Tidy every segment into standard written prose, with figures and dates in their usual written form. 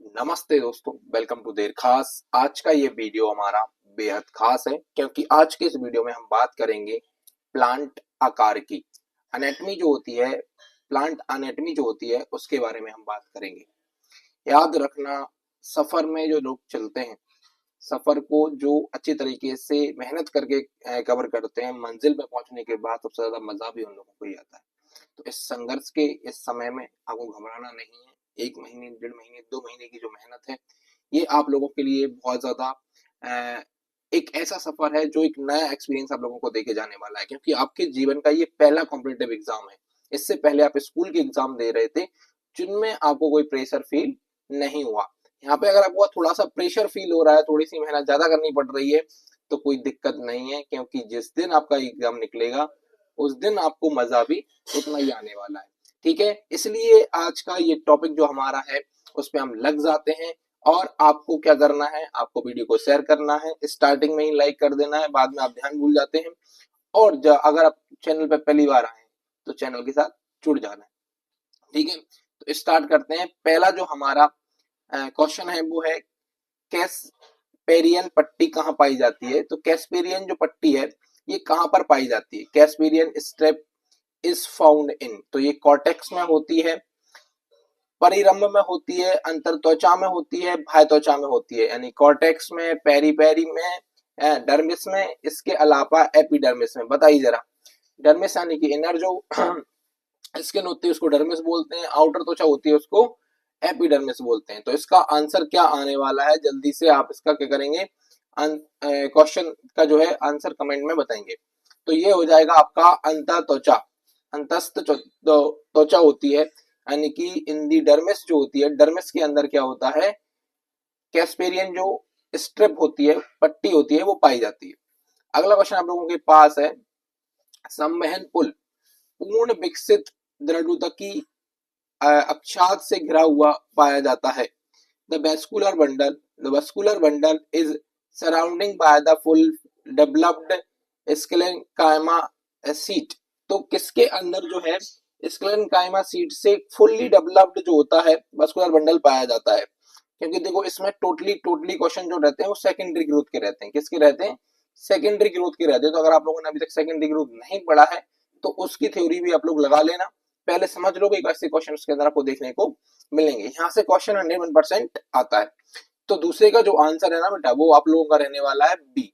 नमस्ते दोस्तों, welcome to देर खास। आज का ये वीडियो हमारा बेहद खास है क्योंकि आज के इस वीडियो में हम बात करेंगे प्लांट आकार की एनाटॉमी जो होती है, प्लांट एनाटॉमी जो होती है उसके बारे में हम बात करेंगे। याद रखना, सफर में जो लोग चलते हैं, सफर को जो अच्छी तरीके से मेहनत करके कवर करते हैं, मंजिल पे पहुंचने के बाद सबसे ज्यादा मजा भी उन लोगों को ही आता है। तो इस संघर्ष के इस समय में आपको घबराना नहीं है। 1 महीने, 1.5 महीने, 2 महीने की जो मेहनत है, ये आप लोगों के लिए बहुत ज्यादा एक ऐसा सफर है जो एक नया एक्सपीरियंस आप लोगों को देके जाने वाला है, क्योंकि आपके जीवन का ये पहला कॉम्पिटिटिव एग्जाम है। इससे पहले आप स्कूल के एग्जाम दे रहे थे जिनमें आपको कोई प्रेशर फील नहीं हुआ। यहाँ पे अगर आपको थोड़ा सा प्रेशर फील हो रहा है, थोड़ी सी मेहनत ज्यादा करनी पड़ रही है, तो कोई दिक्कत नहीं है, क्योंकि जिस दिन आपका एग्जाम निकलेगा उस दिन आपको मजा भी उतना ही आने वाला है। ठीक है, इसलिए आज का ये टॉपिक जो हमारा है उस पर हम लग जाते हैं। और आपको क्या करना है, आपको वीडियो को शेयर करना है, स्टार्टिंग में ही लाइक कर देना है, बाद में आप ध्यान भूल जाते हैं। और अगर आप चैनल पे पहली बार आए तो चैनल के साथ जुड़ जाना है। ठीक है, तो स्टार्ट करते हैं। पहला जो हमारा क्वेश्चन है वो है, कैस्पेरियन पट्टी कहाँ पाई जाती है। तो कैस्पेरियन जो पट्टी है ये कहाँ पर पाई जाती है। Casparian strip is found in, तो ये कॉर्टेक्स में होती है, परिरंभ में होती है, अंतर त्वचा में होती है, बाह्य त्वचा में होती है। यानी कॉर्टेक्स में, पेरीपेरी में, डर्मिस में, इसके अलावा एपिडर्मिस में। बताइए जरा, डर्मिस यानी कि इनर जो स्किन होती है उसको डर्मिस बोलते हैं, आउटर त्वचा होती है उसको एपिडर्मिस बोलते हैं। तो इसका आंसर क्या आने वाला है, जल्दी से आप इसका क्या करेंगे, क्वेश्चन का जो है आंसर कमेंट में बताएंगे। तो ये हो जाएगा आपका अंतर त्वचा, अंतस्थ त्वचा होती है, यानी कि इन दी डर्मिस जो होती है, डर्मिस के अंदर क्या होता है, कैस्पेरियन जो स्ट्रिप होती है, पट्टी होती है, वो पाई जाती है। अगला क्वेश्चन आप लोगों के पास है, संवहन पुल पूर्ण विकसित दृढ़ुतकी अक्षात से घिरा हुआ पाया जाता है। The vascular bundle is surrounding by the full developed sclerenchyma sheet। तो किसके अंदर जो है स्क्लेरेंकाइमा सीट से फुल्ली डेवलप्ड जो होता है वस्कुलर बंडल पाया जाता है। क्योंकि देखो इसमें टोटली क्वेश्चन जो रहते हैं वो सेकेंडरी ग्रोथ के रहते हैं। किसके रहते हैं? सेकेंडरी ग्रोथ के रहते हैं। तो अगर आप लोगों ने अभी तक सेकेंडरी ग्रोथ नहीं पढ़ा है तो उसकी थ्योरी भी आप लोग लगा लेना, पहले समझ लो कि कैसे क्वेश्चन के अंदर आपको देखने को मिलेंगे। यहाँ से क्वेश्चन 101% आता है। तो दूसरे का जो आंसर है ना बेटा, वो आप लोगों का रहने वाला है बी,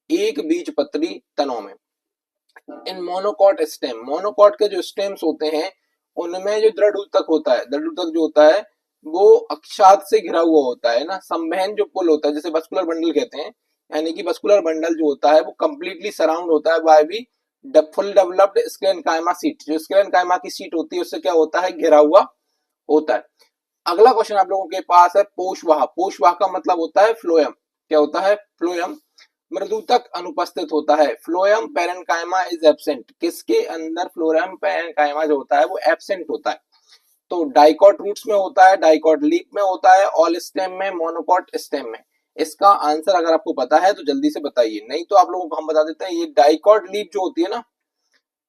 एक बीजपत्री तनों में। इन मोनोकॉट स्टेम, मोनोकॉट के जो स्टेम्स होते हैं उनमें जो दृढ़ ऊतक होता है, दृढ़ ऊतक जो होता है वो अक्षात से घिरा हुआ होता है ना। संवहन जो पुल होता है, जैसे वस्कुलर बंडल कहते हैं, यानी कि वस्कुलर बंडल जो होता है वो कंप्लीटली सराउंड होता है by be full developed sclerenchyma sheath. जो स्क्लेरेंकाइमा की सीट होती है उससे क्या होता है, घिरा हुआ होता है। अगला क्वेश्चन आप लोगों के पास है पोषवाह। पोषवाह का मतलब होता है फ्लोएम। क्या होता है? फ्लोएम। मृदुतक अनुपस्थित होता है। Phloem parenchyma is absent. किसके अंदर फ्लोएम पेरेन्काइमा जो होता है वो एब्सेंट होता है। तो डाइकॉट रूट्स में होता है, डाइकॉट लीफ में होता है, ऑल स्टेम में, मोनोकॉट स्टेम में। इसका आंसर अगर आपको पता है तो जल्दी से बताइए, नहीं तो आप लोगों को हम बता देते हैं। ये डाइकॉट लीफ जो होती है ना,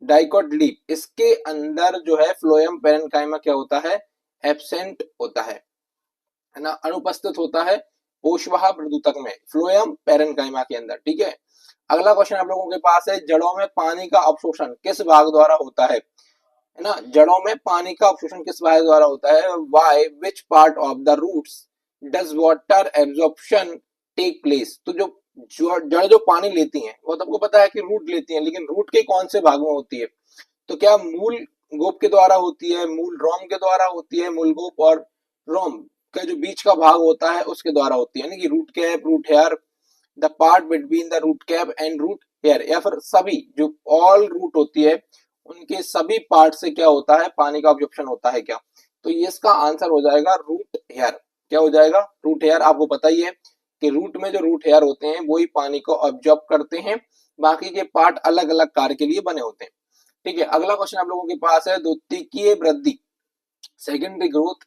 डाइकॉट लीफ, इसके अंदर जो है फ्लोएम पेरेन्काइमा क्या होता है, एब्सेंट होता है ना, अनुपस्थित होता है पोषवाह मृदुतक में, फ्लोएम पेरेन्काइमा के अंदर। ठीक है, अगला क्वेश्चन आप लोगों के पास है, जड़ों में पानी का अवशोषण किस भाग द्वारा होता है ना। जड़ों में पानी का अवशोषण किस भाग द्वारा होता है? Why which part of the roots does water absorption take place. तो जो जड़ जो पानी लेती हैं वो तो आपको पता है कि रूट लेती हैं, लेकिन रूट के कौन से भाग में होती है? तो क्या मूल गोप के द्वारा होती है, मूल रोम के द्वारा होती है, मूल गोप और रोम का जो बीच का भाग होता है उसके द्वारा होती है, यानी कि root cap, root hair, the part between the root cap and root hair, या फिर सभी जो ऑल रूट होती है उनके सभी पार्ट से क्या होता है, पानी का ऑब्जॉर्प्शन होता है क्या? तो ये इसका आंसर हो जाएगा रूट हेयर। क्या हो जाएगा? Root hair. आपको पता ही है कि रूट में जो रूट हेयर होते हैं वही पानी को ऑब्जॉर्ब करते हैं, बाकी के पार्ट अलग अलग कार्य के लिए बने होते हैं। ठीक है, अगला क्वेश्चन आप लोगों के पास है, द्वितीयकीय वृद्धि, सेकेंडरी ग्रोथ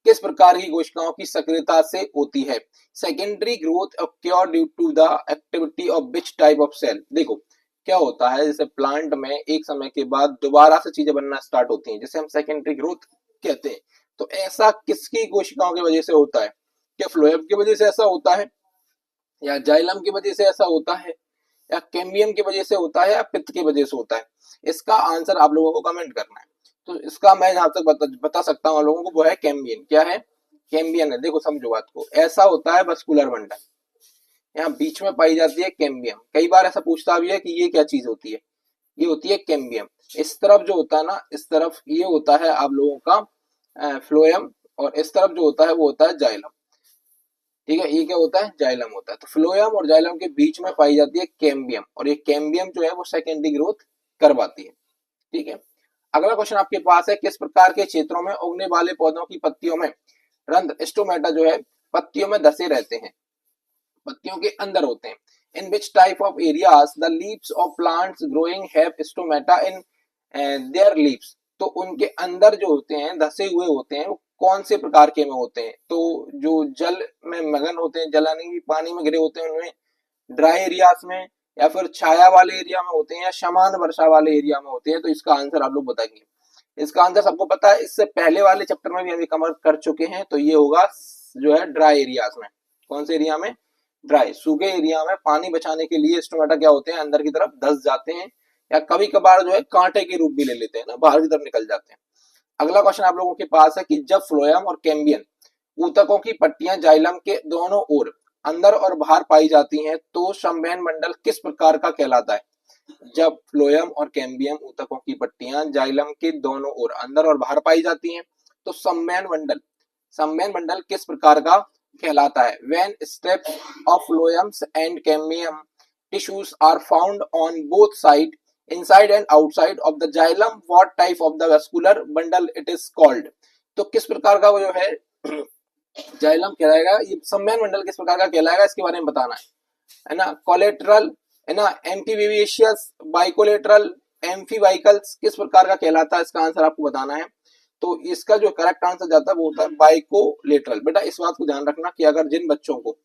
किस प्रकार की कोशिकाओं की सक्रियता से होती है? Secondary growth occur due to the activity of which type of cell. देखो क्या होता है, जैसे प्लांट में एक समय के बाद दोबारा से चीजें बनना स्टार्ट होती हैं, जैसे हम सेकेंडरी ग्रोथ कहते हैं। तो ऐसा किसकी कोशिकाओं की वजह से होता है? क्या फ्लोएम की वजह से ऐसा होता है, या जाइलम की वजह से ऐसा होता है, या कैम्बियम की वजह से होता है, या पित्त की वजह से होता है? इसका आंसर आप लोगों को कमेंट करना है। तो इसका मैं जहां तक बता सकता हूँ आप लोगों को, वो है कैम्बियन। क्या है? कैम्बियन है। देखो समझो बात को, ऐसा होता है वस्कुलर बंडल, यहाँ बीच में पाई जाती है कैम्बियम। कई बार ऐसा पूछता भी है कि ये क्या चीज होती है, ये होती है कैम्बियम। इस तरफ जो होता है ना, इस तरफ ये होता है आप लोगों का फ्लोएम, और इस तरफ जो होता है वो होता है जाइलम। ठीक है, ये क्या होता है? जाइलम होता है। तो फ्लोएम और जाइलम के बीच में पाई जाती है कैम्बियम, और ये कैम्बियम जो है वो सेकेंडरी ग्रोथ करवाती है। ठीक है, अगला क्वेश्चन आपके पास है, किस प्रकार के क्षेत्रों में उगने वाले पौधों की पत्तियों में रंध्र स्टोमेटा जो है पत्तियों में धसे रहते हैं, पत्तियों के अंदर होते हैं? In which type of areas the leaves of plants growing have stomata in their leaves? तो उनके अंदर जो होते हैं, धसे हुए होते हैं, वो कौन से प्रकार के में होते हैं? तो जो जल में मगन होते हैं, जल यानी पानी में घिरे होते हैं, उनमें ड्राई एरियाज में, या फिर छाया वाले एरिया में होते हैं, या समान वर्षा वाले एरिया में होते हैं? तो इसका आंसर आप लोग बताएंगे। इसका आंसर सबको पता है, इससे पहले वाले चैप्टर में भी हम कवर कर चुके हैं। तो ये होगा जो है ड्राई एरियाज में। कौन से एरिया में? ड्राई, सूखे एरिया में पानी बचाने के लिए स्टोमेटा क्या होते हैं, अंदर की तरफ धस जाते हैं, या कभी कभार जो है कांटे के रूप भी ले लेते हैं ना, बाहर की तरफ निकल जाते हैं। अगला क्वेश्चन आप लोगों के पास है कि जब फ्लोएम और कैम्बियन ऊतकों की पट्टियां जाइलम के दोनों ओर अंदर और बाहर पाई जाती हैं, तो संवहन मंडल किस प्रकार का कहलाता है? जब फ्लोएम और कैम्बियम ऊतकों की पट्टियां जाइलम के दोनों ओर अंदर और बाहर पाई जाती हैं, तो संवहन मंडल किस प्रकार का कहलाता है? When strips of phloems and cambium tissues are found on both sides, inside and outside of the xylem, what type of the vascular bundle it is called? तो किस प्रकार का वो जो है जाइलम कहलाएगा, ये संवहन मंडल किस प्रकार का कहलाएगा, इसके बारे में बताना है ना? कोलेटरल है ना, एम्फीविशियस, बाइकोलेटरल, एम्फीबाइकल्स, किस प्रकार का कहलाता है? इसका आंसर आपको बताना है। तो इसका जो करेक्ट आंसर जाता है वो होता है बाइकोलेटरल। बेटा इस बात को ध्यान रखना कि अगर जिन बच्चों को,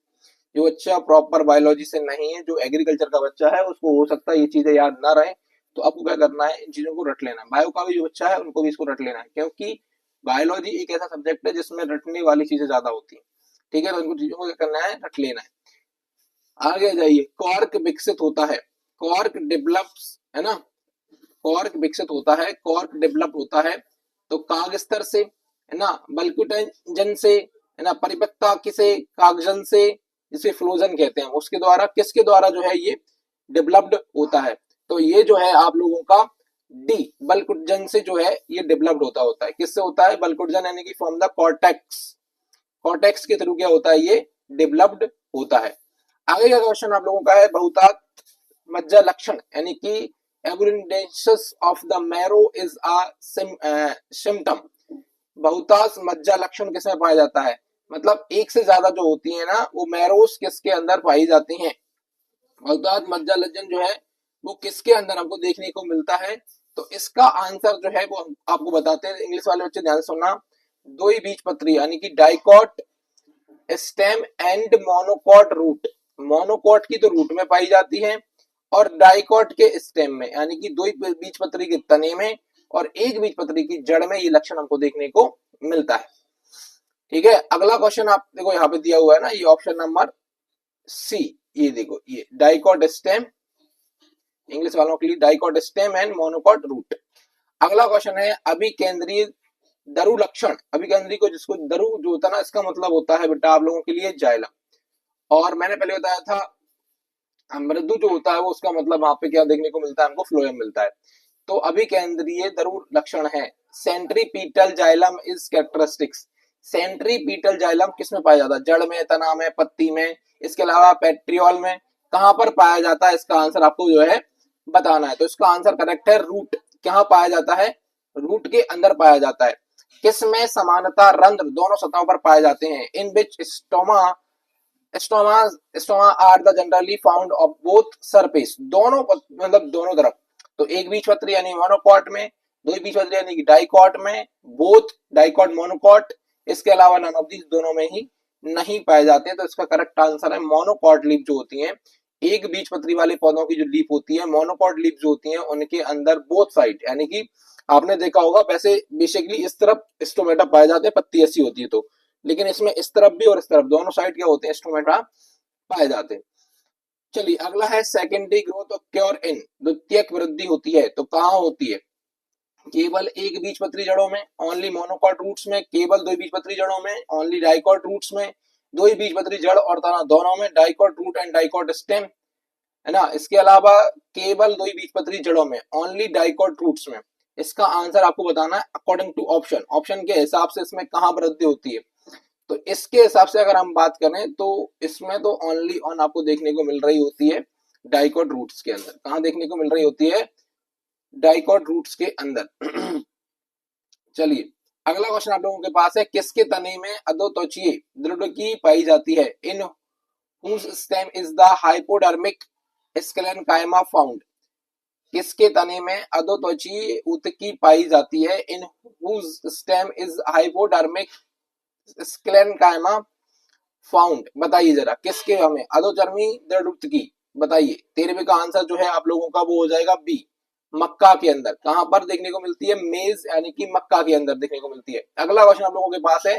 जो बच्चा प्रॉपर बायोलॉजी से नहीं है, जो एग्रीकल्चर का बच्चा है, उसको हो सकता है ये चीजें याद ना रहे, तो आपको क्या करना है, इन चीजों को रट लेना है। बायो का भी जो बच्चा है उनको भी इसको रट लेना है, क्योंकि बायोलॉजी एक ऐसा सब्जेक्ट है जिसमें रटने वाली चीजें ज्यादा होती है। ठीक है, तो इनको चीजों को क्या करना है, रट लेना है। आगे जाइए, कॉर्क विकसित होता है, कॉर्क डेवलप्स, है ना, कॉर्क विकसित होता है, कॉर्क डेवलप होता है तो काग स्तर से, है ना, बल्कुटन से, है ना, परिपक्वता किसे, कागजन से, जिसे फ्लोजन कहते हैं, उसके द्वारा, किसके द्वारा जो है ये डेवलप्ड होता है? तो ये जो है आप लोगों का डी, बल्कुटजन से जो है ये डेवलप्ड होता है। किससे होता है? बल्कुटजन यानी कि फ्रॉम द कॉर्टेक्स, कॉर्टेक्स के थ्रू क्या होता है, ये डेवलप्ड होता है। आगे का क्वेश्चन आप लोगों का है, बहुतात मज्जा लक्षण यानी कि abundance of the marrow is a symptom. बहुतांश मज्जा लक्षण किसमें पाया जाता है? मतलब एक से ज्यादा जो होती है ना, वो मैरोस किसके अंदर पाई जाती हैं? बहुतांश मज्जा लक्षण जो है वो किसके अंदर हमको देखने को मिलता है? तो इसका आंसर जो है वो आपको बताते हैं। इंग्लिश वाले बच्चे ध्यान सुनना, दो ही बीजपत्री यानी कि dicot stem and monocot root. Monocot की तो रूट में पाई जाती है, और डाइकॉट के स्टेम में यानी कि दो बीजपत्री के तने में और एक बीजपत्री की जड़ में ये लक्षण हमको देखने को मिलता है। ठीक है, अगला क्वेश्चन आप देखो यहाँ पे दिया हुआ है ना, ये ऑप्शन नंबर सी, ये देखो, ये डाइकॉट स्टेम, इंग्लिश वालों के लिए dicot stem and monocot root. अगला क्वेश्चन है, अभिकेंद्रीय दरु लक्षण। अभिकेंद्रीय को जिसको दरु जो होता है ना, इसका मतलब होता है बेटा आप लोगों के लिए जाइलम। और मैंने पहले बताया था मृदु जो होता है वो उसका मतलब वहां पे क्या देखने को मिलता है, हमको फ्लोएम मिलता है। तो अभिकेंद्रीय दरु लक्षण है centripetal xylem is characteristics. Centripetal xylem किसमें पाया जाता है? जड़ में, तना में, पत्ती में, इसके अलावा पेट्रियोल में, कहां पर पाया जाता है? इसका आंसर आपको जो है बताना है। तो इसका आंसर करेक्ट है रूट। कहां पाया जाता है? रूट के अंदर पाया जाता है। किसमें समानता रंध्र दोनों सतहों पर पाए जाते हैं? In which stoma stoma are the generally found of both surface. दोनों मतलब दोनों तरफ। तो एक बीजपत्री यानी मोनोकॉट में, दो बीजपत्री यानी कि डाइकॉट में, बोथ डाइकॉट मोनोकॉट, इसके अलावा नन ऑफ दीज दोनों में ही नहीं पाए जाते हैं। तो इसका करेक्ट आंसर है मोनोकॉट लीफ जो होती है, एक बीजपत्री वाले पौधों की जो लीफ होती है, मोनोकॉट लीफ जो होती है, उनके अंदर बोथ साइड यानी कि आपने देखा होगा वैसे बेसिकली इस तरफ स्टोमेटा पाए जाते हैं, पत्ती ऐसी होती है, तो लेकिन इसमें इस तरफ भी और इस तरफ दोनों साइड क्या होते हैं, स्टोमेटा पाए जाते हैं। चलिए अगला है सेकेंडरी ग्रोथ ऑफ क्योर इन, द्वितीयक वृद्धि होती है तो कहाँ होती है, केवल एक बीजपत्री जड़ों में, ओनली मोनोकॉट रूट्स में, केवल दो बीजपत्री जड़ों में, ओनली डाइकॉट रूट्स में, दो ही बीजपत्री जड़ और तना दोनों में, dicot root and dicot stem, है ना, इसके अलावा केवल दो ही बीजपत्री जड़ों में, ओनली डाइकॉट रूट्स में। इसका आंसर आपको बताना है अकॉर्डिंग टू ऑप्शन, ऑप्शन के हिसाब से इसमें कहाँ वृद्धि होती है। तो इसके हिसाब से अगर हम बात करें तो इसमें तो ओनली ऑन आपको देखने को मिल रही होती है डाइकॉट रूट्स के अंदर। कहाँ देखने को मिल रही होती है, डाइकॉट रूट्स के अंदर। चलिए अगला क्वेश्चन आप लोगों के पास है, किसके तने में अधोत्वचीय दृढ़की पाई जाती है, इन whose stem is the hypodermic sclerenchyma found। किसके तने में अधोत्वचीय ऊतकी पाई जाती है, इन whose stem is hypodermic sclerenchyma found। बताइए जरा किसके हमें अधोचर्मी दृढ़ ऊतकी, बताइए। 13वें का आंसर जो है आप लोगों का वो हो जाएगा बी, मक्का के अंदर। कहां पर देखने को मिलती है, मेज यानी कि मक्का के अंदर देखने को मिलती है। अगला क्वेश्चन आप लोगों के पास है,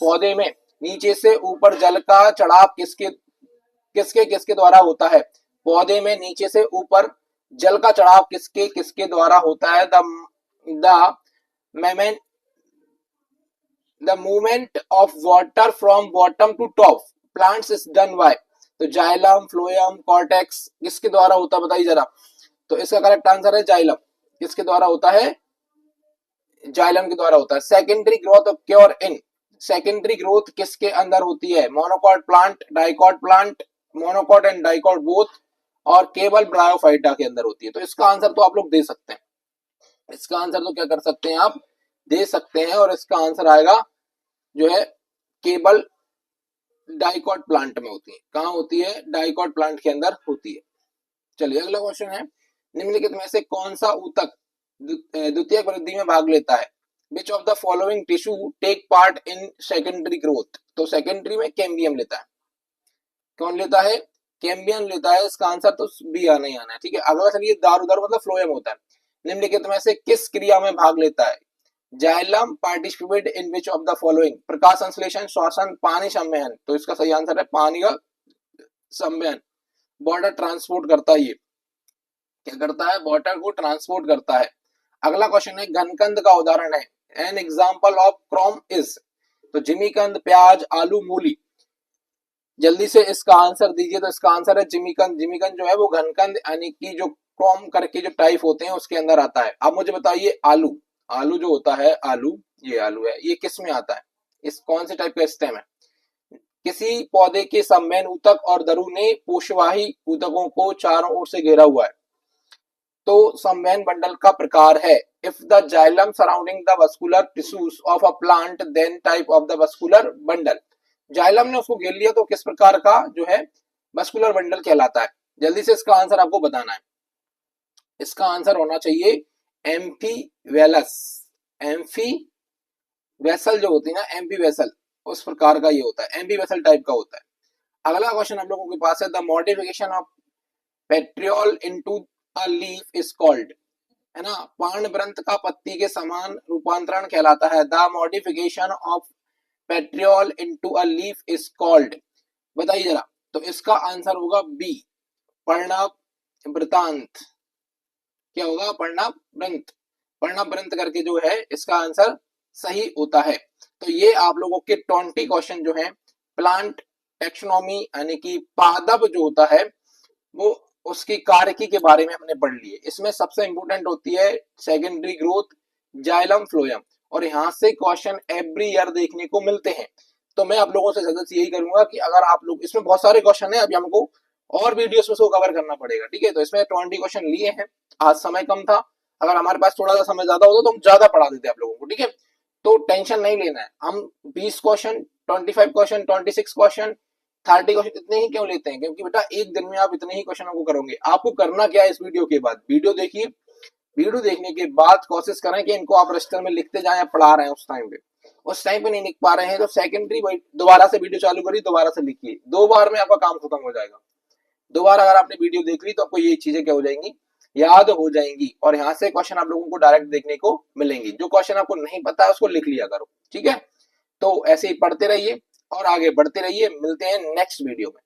पौधे में नीचे से ऊपर जल का चढ़ाव किसके किसके किसके द्वारा होता है, पौधे में नीचे से ऊपर जल का चढ़ाव किसके किसके द्वारा होता है, the movement of water from bottom to top plants is done by. तो जाइलम, फ्लोएम, कॉर्टेक्स किसके द्वारा होता है, बताइए जरा। तो इसका करेक्ट आंसर है जाइलम। किसके द्वारा होता है, जाइलम के द्वारा होता है। Secondary growth of cure in, secondary growth किसके अंदर होती है, monocot plant, dicot plant, monocot and dicot both, और केवल ब्रायोफाइटा के अंदर होती है। तो इसका आंसर तो आप लोग दे सकते हैं, इसका आंसर तो क्या कर सकते हैं आप, दे सकते हैं, और इसका आंसर आएगा जो है केवल डाइकॉट प्लांट में होती है। कहां होती है, डाइकॉट प्लांट के अंदर होती है। चलिए अगला क्वेश्चन है, निम्नलिखित में से कौन सा ऊतक द्वितीयक वृद्धि में भाग लेता है, which of the following tissue take part in secondary growth. तो सेकेंडरी में कैम्बियम लेता है, कौन लेता है, कैम्बियम लेता है। इसका आंसर तो बी आना ही आना है, ठीक है। अगला चलिए दारूदार मतलब फ्लोएम होता है। निम्नलिखित में से किस क्रिया में भाग लेता है, xylem participate in which of the following, प्रकाश संश्लेषण, श्वसन, पानी संवहन। तो इसका सही आंसर है पानी का संवहन, वाटर ट्रांसपोर्ट करता है, ये क्या करता है, वाटर को ट्रांसपोर्ट करता है। अगला क्वेश्चन है, घनकंद का उदाहरण है, an example of Chrome is. तो जिमीकंद, प्याज, आलू, मूली। जल्दी से इसका आंसर दीजिए। तो इसका आंसर है जिमीकंद। जिमीकंद जो है वो घनकंद यानी कि जो क्रोम करके जो टाइप होते हैं उसके अंदर आता है। अब मुझे बताइए आलू, आलू जो होता है, आलू, ये आलू है, ये किस में आता है, इस कौन से टाइप का स्टेम है। किसी पौधे के संवहन ऊतक और दरु ने पोषवाही ऊतकों को चारों ओर से घेरा हुआ है, तो संवहन बंडल का प्रकार है। If the xylem surrounding the vascular tissues of a plant then type of the vascular bundle. Xylem ने उसको घेर लिया तो किस प्रकार का जो है वस्कुलर बंडल कहलाता है। जल्दी से इसका आंसर आपको बताना है। इसका आंसर होना चाहिए एम्फीवेलस। एम्फी वेसल जो होती है ना, एम्फी वेसल, उस प्रकार का ये होता है, एम्फी वेसल टाइप का होता है। अगला क्वेश्चन आप लोगों के पास है, the modification of petiole into a leaf is called, है ना, पर्णवृंत का पत्ती के समान रूपांतरण कहलाता है। The modification of petiole into a leaf is called, बताइए जरा। तो इसका आंसर होगा बी, पर्णवृत्तांत। क्या होगा, पर्णवृंत, पर्णवृंत करके जो है इसका आंसर सही होता है। तो ये आप लोगों के 20 क्वेश्चन जो है प्लांट टेक्सोनॉमी यानी कि पादप जो होता है वो उसकी कार्यकी के बारे में हमने पढ़ लिए। इसमें सबसे इंपोर्टेंट होती है सेकेंडरी ग्रोथ, जाइलम, फ्लोएम, और यहाँ से क्वेश्चन एवरी ईयर देखने को मिलते हैं। तो मैं आप लोगों से सजेस्ट यही करूंगा कि अगर आप लोग, इसमें बहुत सारे क्वेश्चन है, अभी हमको और वीडियोस में उसको कवर करना पड़ेगा, ठीक है। तो इसमें 20 क्वेश्चन लिए हैं, आज समय कम था, अगर हमारे पास थोड़ा सा समय ज्यादा होता तो हम ज्यादा पढ़ा देते आप लोगों को, ठीक है। तो टेंशन नहीं लेना है, हम 20 क्वेश्चन, 25 क्वेश्चन, 26 क्वेश्चन, 30 क्वेश्चन इतने ही क्यों लेते हैं, क्योंकि बेटा एक दिन में आप इतने ही क्वेश्चनों को करोगे। आपको करना क्या है, इस वीडियो के बाद वीडियो देखिए, वीडियो देखने के बाद कोशिश करें कि इनको आप रजिस्टर में लिखते जाएं, पढ़ा रहे हैं उस टाइम पे नहीं लिख पा रहे हैं तो सेकेंडरी दोबारा से वीडियो चालू करिए, दोबारा से लिखिए, 2 बार में आपका काम खत्म हो जाएगा। दोबारा अगर आपने वीडियो देख ली तो आपको ये चीजें क्या हो जाएंगी, याद हो जाएंगी, और यहाँ से क्वेश्चन आप लोगों को डायरेक्ट देखने को मिलेंगी। जो क्वेश्चन आपको नहीं पता है उसको लिख लिया करो, ठीक है। तो ऐसे ही पढ़ते रहिए और आगे बढ़ते रहिए। मिलते हैं नेक्स्ट वीडियो में।